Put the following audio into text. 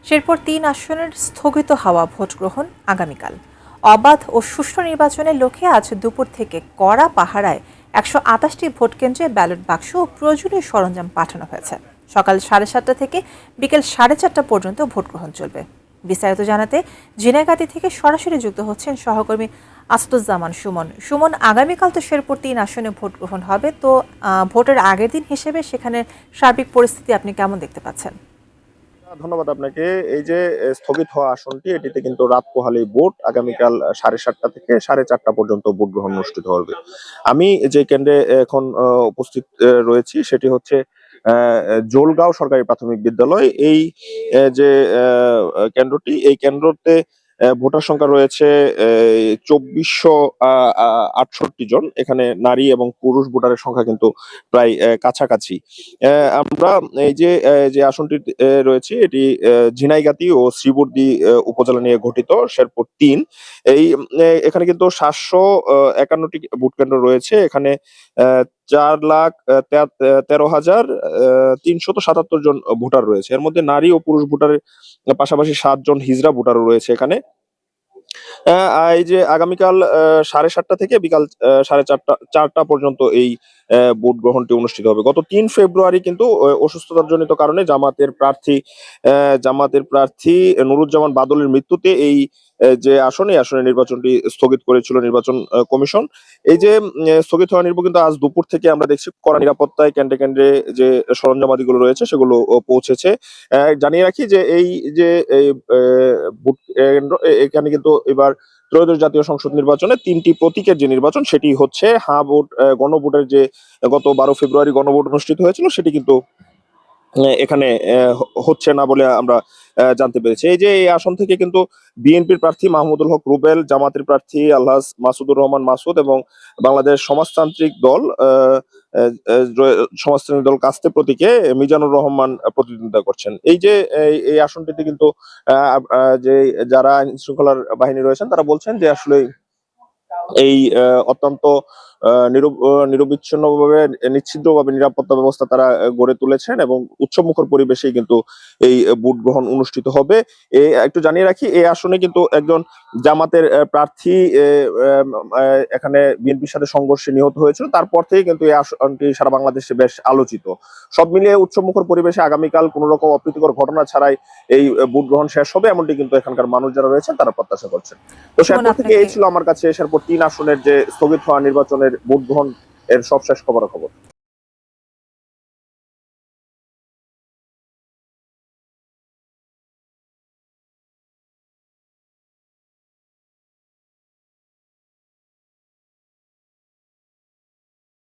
শেরপুর ৩ আসনের স্থগিত হওয়া ভোট গ্রহণ আগামীকাল। অবাধ ও সুষ্ঠু নির্বাচনের লক্ষ্যে আজ দুপুর থেকে কড়া পাহারায় ১২৮টি ভোট কেন্দ্রে ব্যালট বাক্স ও প্রয়োজনীয় সরঞ্জাম পাঠানো হয়েছে। সকাল 7:30 থেকে বিকেল 4:30 পর্যন্ত ভোট গ্রহণ চলবে। বিস্তারিত জানাতে ঝিনাইগাতী থেকে সরাসরি যুক্ত হচ্ছেন সহকর্মী আসাদুজ্জামান সুমন। সুমন, আগামীকাল তো শেরপুর ৩ আসনে ভোট গ্রহণ হবে, তো ভোটের আগের দিন হিসেবে সেখানে সার্বিক পরিস্থিতি আপনি কেমন দেখতে পাচ্ছেন? ধন্যবাদ আপনাকে। এই যে স্থগিত হওয়া আসনটি, এটিতে কিন্তু রাত পোহালেই ভোট। আগামীকাল 7:30 থেকে 4:30 পর্যন্ত ভোট গ্রহণ অনুষ্ঠিত হবে। আমি যে কেন্দ্রে এখন উপস্থিত রয়েছি সেটি হচ্ছে জোলগাঁও সরকারি প্রাথমিক বিদ্যালয়। এই যে কেন্দ্রটি, এই কেন্দ্রতে ভোটার সংখ্যা রয়েছে ২৪৬৮ জন। এখানে নারী এবং পুরুষ ভোটারের সংখ্যা কিন্তু প্রায় কাছাকাছি। আমরা এই যে যে আসনটি রয়েছে, এটি ঝিনাইগাতী ও শ্রীবর্দী উপজেলা নিয়ে গঠিত শেরপুর ৩। এখানে কিন্তু ৭৫১টি ভোট কেন্দ্র রয়েছে। এখানে ৪,১৩,৩৭৭ জন ভোটার রয়েছে। এর মধ্যে নারী ও পুরুষ ভোটারের পাশাপাশি ৭ জন হিজড়া ভোটারও রয়েছে এখানে। এই যে আগামীকাল 7:30 থেকে বিকাল 4:30 পর্যন্ত এই ভোট গ্রহণটি অনুষ্ঠিত হবে। গত ৩ ফেব্রুয়ারি কিন্তু অসুস্থতাজনিত কারণে জামাতের প্রার্থী নুরুজ্জামান বাদলের মৃত্যুতে এই যে আসনে নির্বাচনটি স্থগিত করেছিল নির্বাচন কমিশন। এই যে স্থগিত হওয়া নির্বাচন কিন্তু আজ দুপুর থেকে আমরা দেখছি কড়া নিরাপত্তায় কেন্দ্রে কেন্দ্রে যে সরঞ্জামাদিগুলো রয়েছে সেগুলো পৌঁছেছে। জানিয়ে রাখি যে এই যে এই ভোট কেন্দ্র, এখানে কিন্তু এবার ত্রয়োদশ জাতীয় সংসদ নির্বাচনে ৩টি প্রতীকের যে নির্বাচন সেটি হচ্ছে। হ্যাঁ ভোট, গণভোটের যে গত 12 ফেব্রুয়ারি গণভোট অনুষ্ঠিত হয়েছিল সেটি কিন্তু এখানে হচ্ছে না বলে আমরা জানতে পেরেছি। এই যে এই আসন থেকে কিন্তু বিএনপির প্রার্থী মাহমুদুল হক রুবেল, জামাতের প্রার্থী আলহাজ মাসুদুর রহমান মাসুদ এবং বাংলাদেশ সমাজতান্ত্রিক দল কাস্তে প্রতীকে মিজানুর রহমান প্রতিদ্বন্দ্বিতা করছেন। এই যে এই আসনটিতে কিন্তু যে যারা আইন শৃঙ্খলার বাহিনী রয়েছেন তারা বলছেন যে আসলে এই অত্যন্ত নিরবিচ্ছিন্নভাবে, নিশ্ছিদ্রভাবে নিরাপত্তা ব্যবস্থা তারা গড়ে তুলেছেন এবং উৎসবমুখর পরিবেশেই কিন্তু এই ভোট গ্রহণ অনুষ্ঠিত হবে। একটু জানিয়ে রাখি, এই আসনে কিন্তু একজন জামাতের প্রার্থী এখানে বিএনপির সাথে সংঘর্ষে নিহত হয়েছিল। তারপর থেকে কিন্তু এই আসনটি সারা বাংলাদেশে বেশ আলোচিত। সব মিলিয়ে উৎসবমুখর পরিবেশে আগামীকাল কোনো রকম অপ্রীতিকর ঘটনা ছাড়াই এই ভোট গ্রহণ শেষ হবে, এমনটি কিন্তু এখানকার মানুষ যারা রয়েছেন তারা প্রত্যাশা করছেন। তো সুমন, শেরপুর থেকে আপনাকে এই ছিল আমার কাছে শেরপুর ৩ আসনের যে স্থগিত হওয়া নির্বাচনের ভোট গ্রহণ এর সবশেষ খবরাখবর।